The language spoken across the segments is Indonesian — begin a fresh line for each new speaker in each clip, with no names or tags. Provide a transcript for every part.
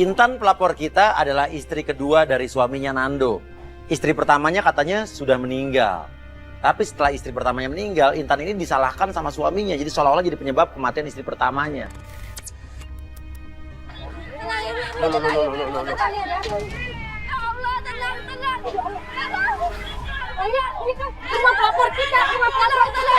Intan pelapor kita adalah istri kedua dari suaminya Nando. Istri pertamanya katanya sudah meninggal. Tapi setelah istri pertamanya meninggal, Intan ini disalahkan sama suaminya. Jadi seolah-olah jadi penyebab kematian istri pertamanya.
Ya Allah, tenang. Ini kan cuma pelapor kita, cuma pelapor kita.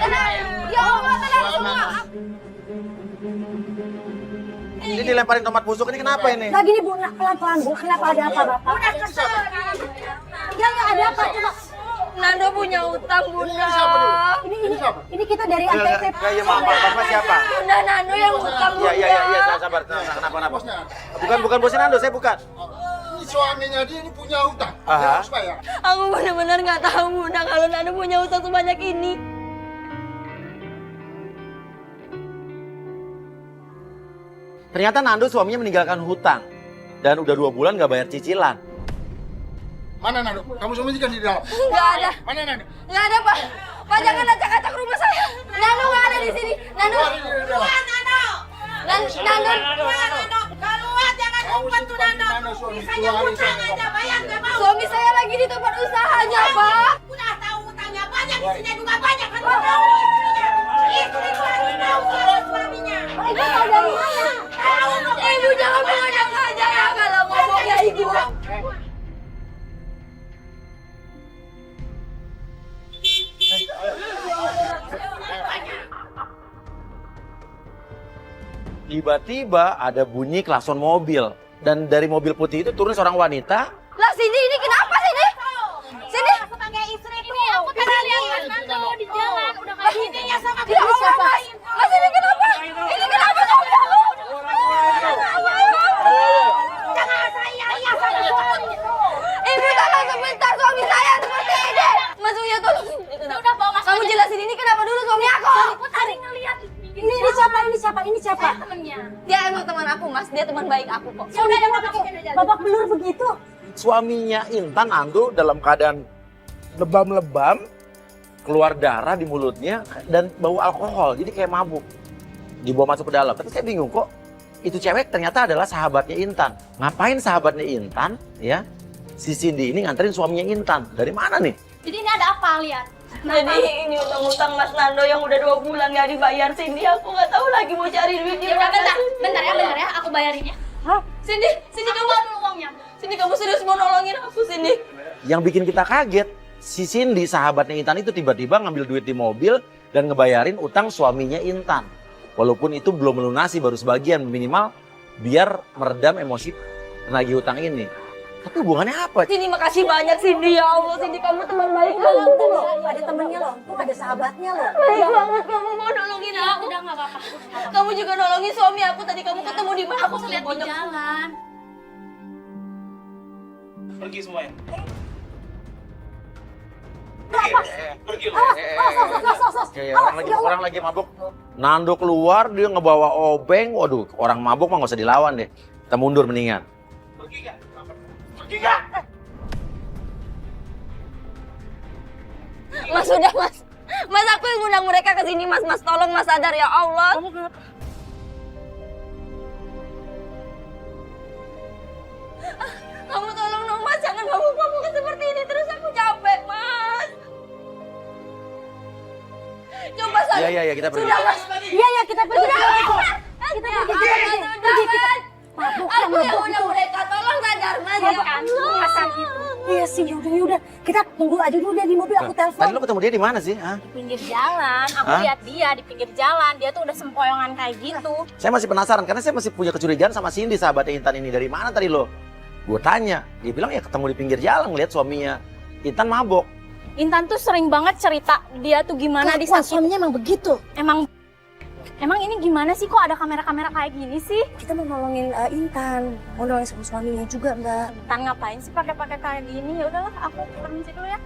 Tenang, ya Allah, tenang semua.
Ini dilemparin tomat busuk, ini kenapa ini?
Lagi nih Bu, pelan-pelan Bu, kenapa ada apa Bapak?
Udah kesel.
Ya nggak ada apa, coba.
Nando punya utang, Bunda.
Ini kita dari NTT.
Ya, maaf, Bapak siapa?
Bunda, Nando yang utang, Bunda.
Iya, sabar. Kenapa? Bukan bosnya Nando, saya bukan.
Ini suaminya dia ini punya utang.
Aha.
Dia harus bayar.
Aku benar-benar nggak tahu, Bunda, kalau Nando punya utang sebanyak ini.
Ternyata Nando suaminya meninggalkan hutang. Dan udah 2 bulan gak bayar cicilan.
Mana Nando? Kamu sembunyikan di dalam.
Nggak ada.
Mana Nando?
Nggak ada, Pak. Pak, jangan acak-acak rumah saya. Nando nggak ada di sini. Nando.
Keluar ini dari dalam.
Nando.
Keluar, jangan ngumpet tuh Nando.
Suami
Bisanya hutang aja, bayar nggak mau.
Suami saya lagi di tempat usahanya, Pak.
Udah tahu hutangnya banyak, istrinya juga banyak kan udah tahu istrinya. Istri lagi tahu kalau suaminya.
Ibu tahu dari mana?
Tahu
Ibu jangan mengajak-ajak ya kalau ngomongnya Ibu.
Tiba-tiba ada bunyi klakson mobil. Dan dari mobil putih itu turun seorang wanita.
Lah sini, ini kenapa sini? Sini.
sebagai istriku. Aku pernah lihat Nando di jalan udah kayak gini ya sama
Ya Allah, Mas. Mas, ini kenapa? Ini kenapa suami aku?
Jangan saya sama suami.
Ibu tolong sebentar, suami saya seperti ini. Mas Uya tolong.
Udah bawa masuk.
Kamu jelasin ini kenapa dulu suami aku?
Aku tadi ngeliat
Ini siapa?
temennya.
Dia emang teman aku, Mas. Dia teman baik aku kok.
Ya udah yang masukin aja.
Babak belur begitu.
Suaminya Intan Nando dalam keadaan lebam-lebam. Keluar darah di mulutnya dan bau alkohol. Jadi kayak mabuk. Dibawa masuk ke dalam. Tapi saya bingung kok. Itu cewek ternyata adalah sahabatnya Intan. Ngapain sahabatnya Intan ya? Si Cindy ini nganterin suaminya Intan. Dari mana nih?
Jadi ini ada apa lihat?
Jadi ini utang-utang Mas Nando yang udah 2 bulan nggak dibayar. Cindy, aku nggak tahu lagi mau cari duit di
Ya udah
mana.
bentar ya, aku bayarin ya.
Cindy kamu
Dulu uangnya.
Cindy kamu serius mau nolongin aku, Cindy?
Yang bikin kita kaget, si Cindy sahabatnya Intan itu tiba-tiba ngambil duit di mobil dan ngebayarin utang suaminya Intan. Walaupun itu belum melunasi, baru sebagian minimal biar meredam emosi penagih utang ini. Tapi hubungannya apa?
Cindy, makasih banyak Cindy, ya Allah. Cindy, kamu teman baik
Tuh
banget.
loh, ada temennya loh, tuh ada sahabatnya loh.
Baik banget kamu mau nolongin aku.
Udah nggak apa-apa.
Kamu juga nolongin suami aku. Tadi kamu ketemu di mana?
Aku lihat di jalan.
Pergi semuanya. Pergi lo.
Orang lagi mabuk. Nando keluar, dia ngebawa obeng. Waduh, orang mabuk mah nggak usah dilawan deh. Kita mundur mendingan.
Pergi gak? Pergi gak?
Mas, udah Mas. Mas, aku yang ngundang mereka ke sini, Mas. Mas, tolong Mas sadar ya Allah.
Kamu kenapa?
Kamu tolong dong, Mas. Jangan mabuk-mabuk seperti ini terus, aku capek, Mas. Coba sadar.
Iya, kita pergi.
Sudah, Mas.
Iya, kita pergi.
Sudah, Mas.
Kita pergi,
Mas. Aku yang ngundang mereka. Tolong sadar, Mas. Ya Allah.
Iya sih, yaudah. Kita tunggu aja dulu deh di mobil, aku
Tadi
telepon.
lo ketemu dia di mana sih? Hah?
Pinggir jalan, aku
Hah?
lihat dia di pinggir jalan. Dia tuh udah sempoyongan kayak gitu.
Saya masih penasaran karena saya masih punya kecurigaan sama Cindy sahabatnya Intan ini. Dari mana tadi lo? Gue tanya, dia bilang ya ketemu di pinggir jalan ngeliat suaminya Intan mabok.
Intan tuh sering banget cerita dia tuh gimana
Wah,
disakiti.
suaminya emang begitu.
Emang ini gimana sih, kok ada kamera-kamera kayak gini sih?
Kita mau nolongin Intan, mau nolongin sama suaminya juga Mbak.
Intan ngapain sih pakai kayak gini? Ya udahlah, aku permisi dulu ya.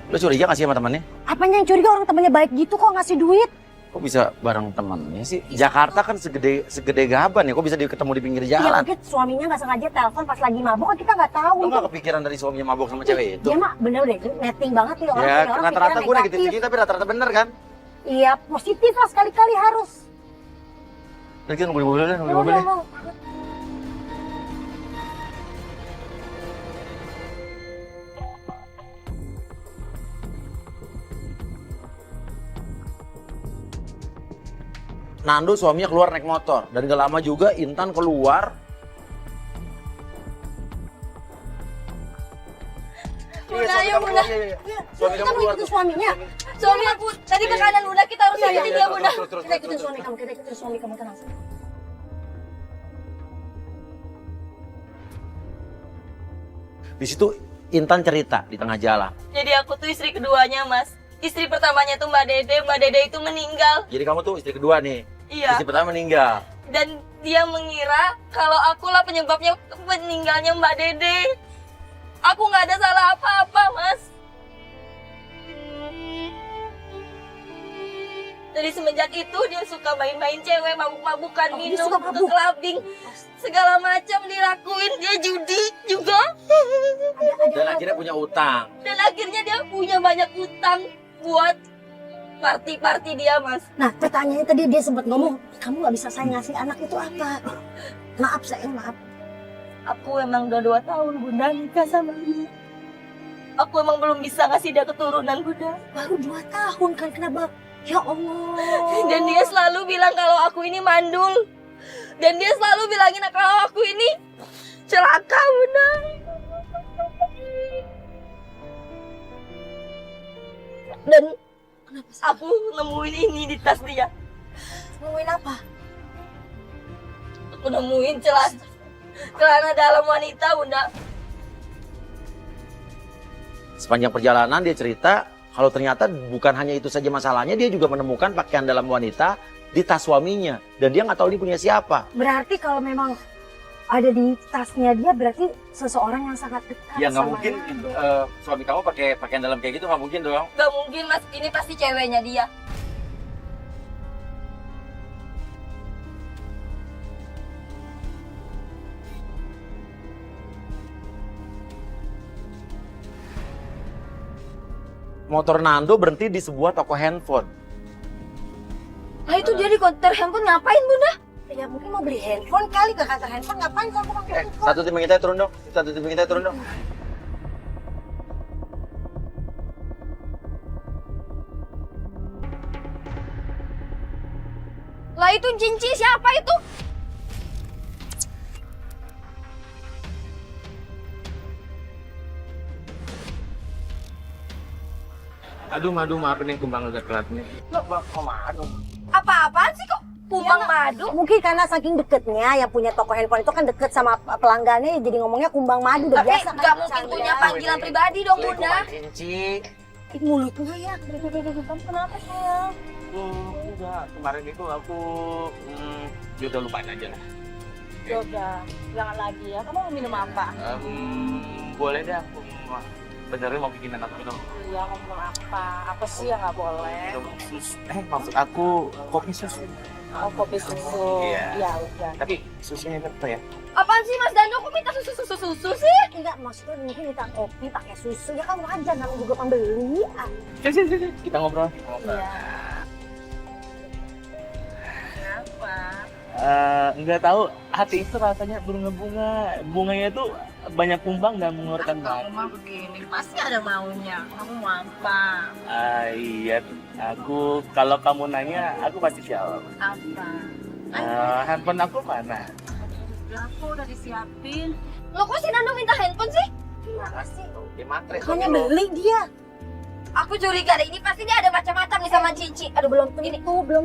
Lo curiga gak sih sama temannya?
Apanya yang curiga, orang temannya baik gitu kok ngasih duit?
Kok bisa bareng temannya sih? Jakarta kan segede gaban ya, kok bisa ketemu di pinggir
Iya
jalan?
mungkin suaminya nggak sengaja telepon pas lagi mabuk kan kita nggak tahu.
Lo nggak kepikiran dari suaminya mabok sama cewek itu?
Dia mah bener deh, netting banget nih orang.
Ya,
punya orang
rata-rata
pikiran
gue negatif
negatif.
thinking tapi rata-rata bener kan?
Iya positif lah sekali-kali harus.
Lagi nunggu di mobil deh, nunggu di
Mau,
mobil deh.
mau.
Nando suaminya keluar naik motor dan gak lama juga Intan keluar.
Bunda,
suami
ayo
kamu
Bunda.
keluar, iya. Suami kamu
Kita mau
keluar
ikutin
tuh.
suaminya.
Suami aku tadi ke kanan Bunda, kita harus ikutin dia Bunda.
Terus.
Kita ikutin suami kamu, kita ikutin suami kamu tenang.
Di situ Intan cerita di tengah jalan.
Jadi aku tuh istri keduanya Mas. Istri pertamanya tuh Mbak Dede itu meninggal.
Jadi kamu tuh istri kedua nih.
Iya.
Istri pertama meninggal.
Dan dia mengira kalau akulah penyebabnya meninggalnya Mbak Dede. Aku nggak ada salah apa-apa, Mas. Dari semenjak itu dia suka main-main cewek, mabuk-mabukan,
Dia
minum,
suka
ke
mabuk?
clubbing. Segala macam dilakuin, dia judi juga.
Dan akhirnya punya utang.
Dan akhirnya dia punya banyak utang buat party-party dia, Mas.
Nah pertanyaannya tadi dia sempat ngomong, kamu nggak bisa saya ngasih anak itu apa? Maaf sayang, maaf.
Aku emang udah 2 tahun Bunda nikah sama dia. Aku emang belum bisa ngasih dia keturunan Bunda.
Baru 2 tahun kan kenapa? Ya Allah.
Dan dia selalu bilang kalau aku ini mandul. Dan dia selalu bilangin kalau aku ini celaka Bunda. Dan aku nemuin ini di tas dia.
Ngomongin apa?
Aku nemuin celana dalam wanita Bunda.
Sepanjang perjalanan dia cerita kalau ternyata bukan hanya itu saja masalahnya, dia juga menemukan pakaian dalam wanita di tas suaminya. Dan dia nggak tahu ini punya siapa.
Berarti kalau memang ada di tasnya dia berarti seseorang yang sangat dekat.
Ya nggak
sama
mungkin
dia.
suami kamu pakai pakaian dalam kayak gitu, nggak mungkin dong.
Gak mungkin Mas, ini pasti ceweknya dia.
Motor Nando berhenti di sebuah toko handphone.
Nah itu jadi konter handphone ngapain Bunda?
Ya mungkin mau beli handphone kali ke kantor handphone ngapain kamu pakai handphone?
Satu tim kita turun dong. Satu tim kita turun dong.
Lah itu Cinci siapa itu?
Aduh, maafin yang kumbang agak telat nih.
Apa-apaan sih kok kumbang madu?
Mungkin karena saking deketnya yang punya toko handphone itu kan deket sama pelanggannya jadi ngomongnya kumbang madu udah
Tapi
biasa kan
nggak mungkin
bercanda.
punya panggilan pribadi dong Bunda.
Cinci.
Ih, mulutnya ya. Kamu kenapa sayang?
Enggak, kemarin itu aku ya udah lupain aja lah.
Udah, jangan lagi ya. Kamu mau minum apa?
Boleh deh aku beneran mau bikin anak minum.
Iya, kamu minum apa? Apa sih yang nggak boleh?
Minum susu. Maksud aku kopi susu.
Oh, kopi susu.
Iya.
Ya udah.
Tapi susunya apa ya?
Apaan sih Mas Dando? Kok minta susu sih?
Enggak, maksudnya mungkin kita kopi pakai susu ya kan wajar namanya juga pembeli. Ah,
Sini. Kita ngobrol.
Iya. Apa?
Enggak tahu, hati itu rasanya bunga-bunga. Bunganya tuh banyak kumbang dan mengeluarkan
Kamu mah begini, pasti ada maunya. Kamu mau apa?
Iya, aku kalau kamu nanya, aku pasti jawab.
Apa?
Handphone aku mana?
Aku udah disiapin. Lo kok si Nando minta handphone sih?
Makasih. Dia matre.
hanya beli dia.
Aku curiga deh, ini pasti dia ada macam-macam nih sama Cinci.
Aduh belum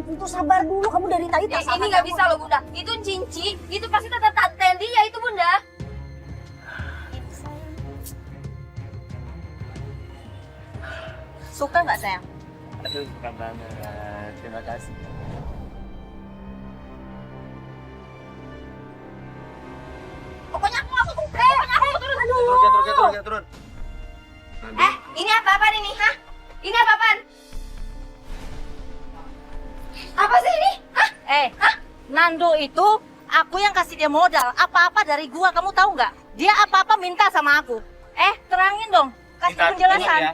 tentu sabar dulu kamu dari tadi tak
Ini nggak bisa loh Bunda. Itu Cinci, itu pasti tante dia itu Bunda. Suka nggak sayang?
Aduh, suka banget. Terima kasih.
Pokoknya aku nggak suka. Pokoknya aku turun.
Turun.
Ini apa-apaan ini, hah? Ini apa-apaan?
Apa sih ini? Hah?
Nando itu aku yang kasih dia modal. Apa-apa dari gua, kamu tahu nggak? Dia apa-apa minta sama aku. Terangin dong. Kasih
Kita
penjelasan.
dengar ya.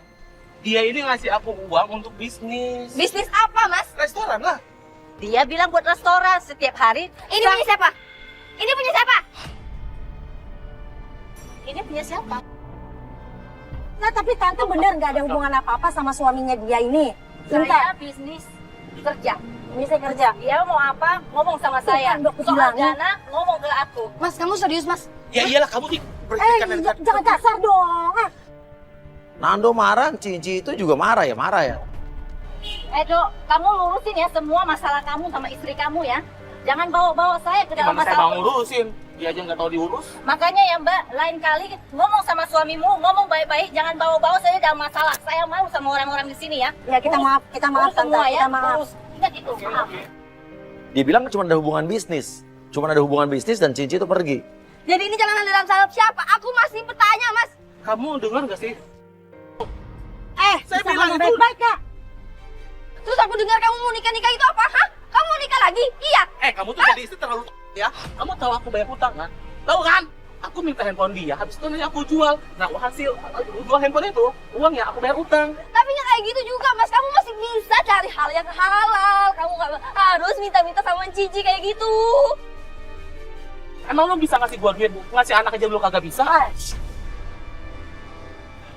Dia ini ngasih aku uang untuk bisnis.
Bisnis apa, Mas?
Restoran lah.
Dia bilang buat restoran setiap hari.
Ini punya siapa? Ini punya siapa?
Ini punya siapa? Nah, tapi tante bener nggak ada hubungan apa-apa sama suaminya dia ini.
Saya bisnis kerja.
Ini saya kerja.
Dia mau apa, ngomong sama saya.
Kan, Dok,
Soal
bilangin.
dana, ngomong ke aku.
Mas, kamu serius, Mas?
Ya iyalah kamu berhentikan dari
Jangan kasar dong.
Nando marah, Cici itu juga marah ya.
Dok, kamu lurusin ya semua masalah kamu sama istri kamu ya. Jangan bawa-bawa saya ke dalam
Gimana saya
masalah.
mau ngurusin? Dia aja nggak tahu diurus.
Makanya ya Mbak, lain kali ngomong sama suamimu, ngomong baik-baik, jangan bawa-bawa saya dalam masalah. Saya malu sama orang-orang di sini ya.
Ya kita maaf
Urus
tante,
semua ya.
kita maaf.
Urus. Ingat itu, maaf.
Dia bilang cuma ada hubungan bisnis. Dan Cici itu pergi.
Jadi ini jangan dalam salep siapa? Aku masih bertanya, Mas.
Kamu dengar nggak sih?
Saya
bilang itu-
baik-baik kak.
Terus aku dengar kamu mau nikah itu apa? Hah? Kamu mau nikah lagi? Iya.
Kamu tuh jadi istri terlalu ya. Kamu tahu aku banyak utang kan? Tahu kan? Aku minta handphone dia, habis itu nanti aku jual. Nah, hasil jual handphone itu, uangnya aku bayar utang.
Tapi nggak kayak gitu juga, Mas. Kamu masih bisa cari hal yang halal. Kamu nggak harus minta-minta sama Cici kayak gitu.
Emang lo bisa ngasih gua duit, ngasih anak aja lo kagak bisa?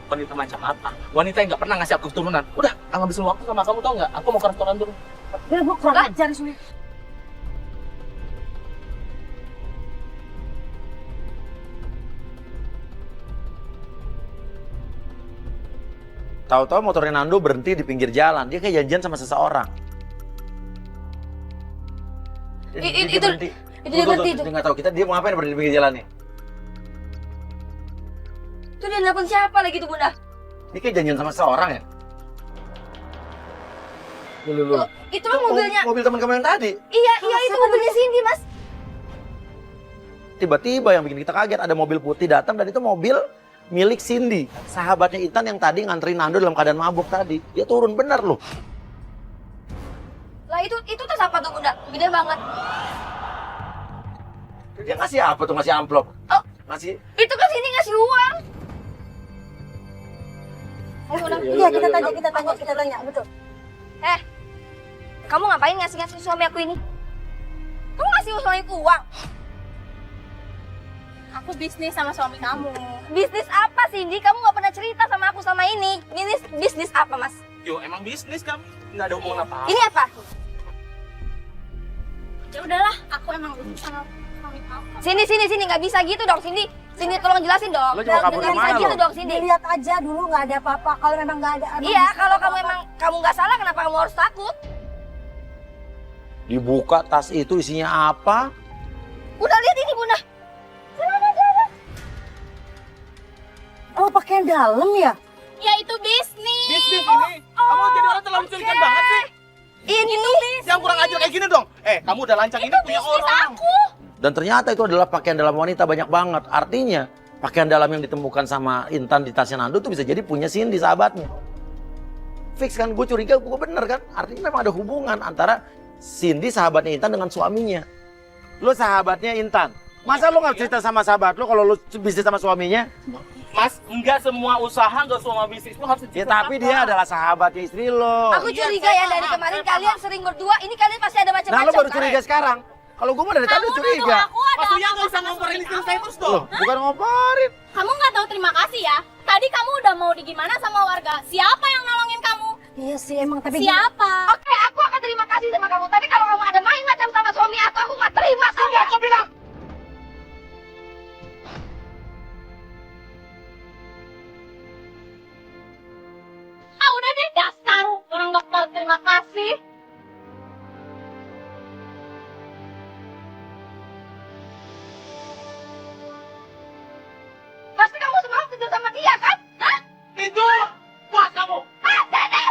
Wanita macam apa? Wanita yang nggak pernah ngasih aku keturunan. Udah, ngabisin waktu sama kamu tau nggak? Aku mau ke restoran dulu.
Dia gue kurang ajar semua.
Tahu-tahu motornya Nando berhenti di pinggir jalan. Dia kayak janjian sama seseorang.
Itu
berhenti.
dia berhenti itu.
Dia nggak tahu dia mau ngapain berhenti di pinggir jalan nih.
Itu dia nelpon siapa lagi tuh, Bunda?
Dia kayak janjian sama seseorang ya. Loh.
Itu mah mobilnya.
Mobil teman kamu yang tadi.
Iya, itu mobilnya Cindy, Mas.
Tiba-tiba yang bikin kita kaget ada mobil putih datang dan itu mobil milik Cindy, sahabatnya Intan yang tadi nganterin Nando dalam keadaan mabuk tadi. Dia turun bener loh.
Lah itu tas apa tuh, Bunda? Gede banget.
Dia ngasih apa tuh? Ngasih amplop.
Oh.
Ngasih.
Itu kan Cindy ngasih uang. Ayo, Bunda.
Iya kita tanya betul.
Kamu ngapain ngasih suami aku ini? Kamu ngasih suamiku uang?
Aku bisnis sama suami kamu.
Bisnis apa, Cindy? Kamu nggak pernah cerita sama aku sama ini. Bisnis apa, Mas?
Yo, emang bisnis kami. Nggak ada hubungan apa-apa.
Ini apa?
Ya udahlah, aku emang bisnis sama suami kamu.
Sini, nggak bisa gitu dong, Cindy. Sini, tolong jelasin dong.
Lo juga kabur
Nggak bisa
kemana
gitu
lo?
dong, Cindy.
Dilihat aja dulu nggak ada apa-apa. Kalau memang nggak ada.
Iya, kalau kamu nggak salah, kenapa kamu harus takut?
Dibuka tas itu isinya apa?
Udah lihat ini, Bunda.
Oh pakaian dalam ya?
Ya itu bisnis.
Bisnis ini. Kamu jadi orang terlalu curigaan banget sih.
Ini
Yang kurang ajar kayak gini dong. Kamu udah lancang ini punya orang.
Dan ternyata itu adalah pakaian dalam wanita banyak banget. Artinya pakaian dalam yang ditemukan sama Intan di tasnya Nando itu bisa jadi punya Cindy sahabatnya. Fix kan, gue curiga gue bener kan. Artinya memang ada hubungan antara Cindy sahabatnya Intan dengan suaminya. Lo sahabatnya Intan. Masa lo nggak cerita sama sahabat lo kalau lo bisnis sama suaminya?
Mas, enggak semua usaha, enggak semua bisnis itu harus
Ya tapi dia adalah sahabatnya istri lo.
Aku curiga ya dari kemarin kalian sering berdua. Ini kalian pasti ada
Nah
macam-macam.
lo baru
kan?
curiga sekarang. Kalau gue mah dari tadi curiga.
Maksudnya nggak usah ngomporin istri saya terus
Loh,
dong.
bukan ngomporin.
Kamu nggak tahu terima kasih ya. Tadi kamu udah mau digimana sama warga. Siapa yang nolongin kamu?
Iya sih emang tapi.
Siapa?
Oke, aku akan terima kasih sama kamu. Tapi kalau kamu ada main macam sama suami aku nggak terima sama. Aku bilang.
Udah deh dasar orang nggak tahu terima kasih.
Pasti kamu semua tidur sama dia kan? Hah?
Itu puas kamu.
Ah, Dede!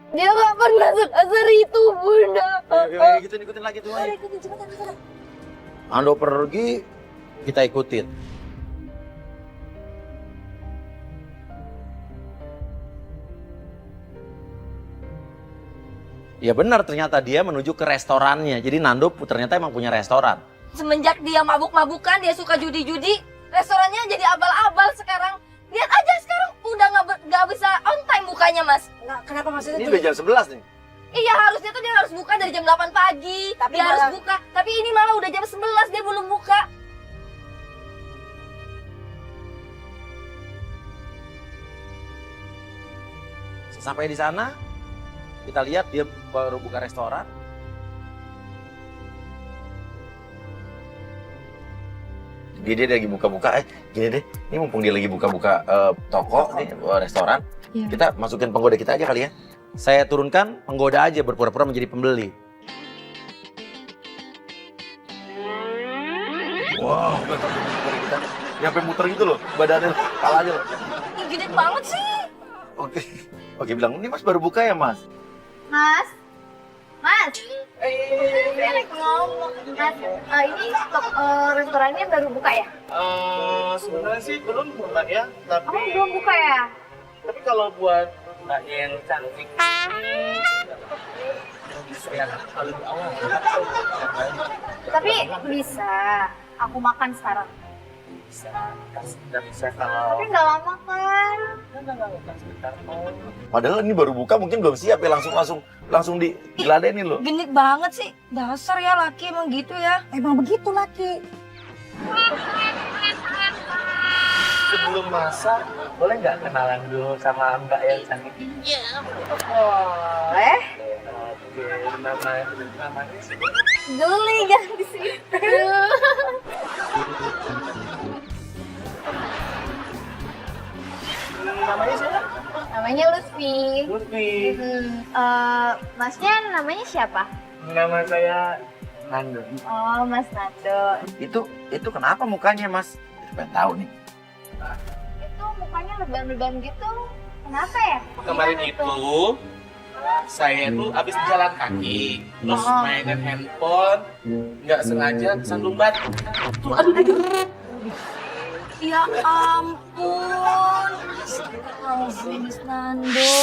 Dia nggak pernah sekasar itu, Bunda.
Ayo, ikutin lagi tuh.
Ayo, ikutin, cepetan.
Ando pergi, kita ikutin. Ya benar, ternyata dia menuju ke restorannya. Jadi Nando ternyata emang punya restoran.
Semenjak dia mabuk-mabukan, dia suka judi-judi, restorannya jadi abal-abal sekarang. Lihat aja sekarang udah nggak bisa on time bukanya, Mas.
Nah, kenapa maksudnya
Ini
tuh?
udah jam 11 nih.
Iya, harusnya tuh dia harus buka dari jam 8 pagi.
Tapi
Dia harus
malah-
buka. Tapi ini malah udah jam 11 dia belum buka.
Sampai di sana, kita lihat dia baru buka restoran. Dia lagi buka-buka, gini deh, ini mumpung dia lagi buka-buka toko, nih, restoran,
Iya.
kita masukin penggoda kita aja kali ya. Saya turunkan penggoda aja, berpura-pura menjadi pembeli. Wow, kita nyampe muter gitu loh, badannya, kepalanya loh.
Ih, gede banget sih.
Oke, bilang, ini mas baru buka ya mas?
Mas. Saya lagi ngomong. Mas, ini restorannya baru buka ya?
Sebenarnya sih belum buka ya, tapi
Oh, belum buka ya?
tapi kalau buat mbak yang cantik saya kalau di awal
Tapi bisa. Aku makan sekarang.
nggak bisa kalau
Tapi nggak lama kan?
nggak sebentar mau.
Padahal ini baru buka, mungkin belum siap ya, langsung diladenin loh.
Genit banget sih. Dasar ya laki emang gitu ya.
Emang begitu laki.
Sebelum masak boleh nggak kenalan dulu sama mbak yang cantik?
Boleh.
Oke, namanya
Geli kan di sini.
namanya siapa?
Namanya Lutfi.
Lutfi.
Masnya namanya siapa?
Nama saya Nando.
Oh, Mas Nando.
Itu kenapa mukanya mas? Pengen tahu nih.
Itu mukanya lebam-lebam gitu. Kenapa ya?
Kemarin itu saya tuh habis jalan kaki, terus mainin handphone, nggak sengaja kesandung batu.
Ya ampun. Mas Nando.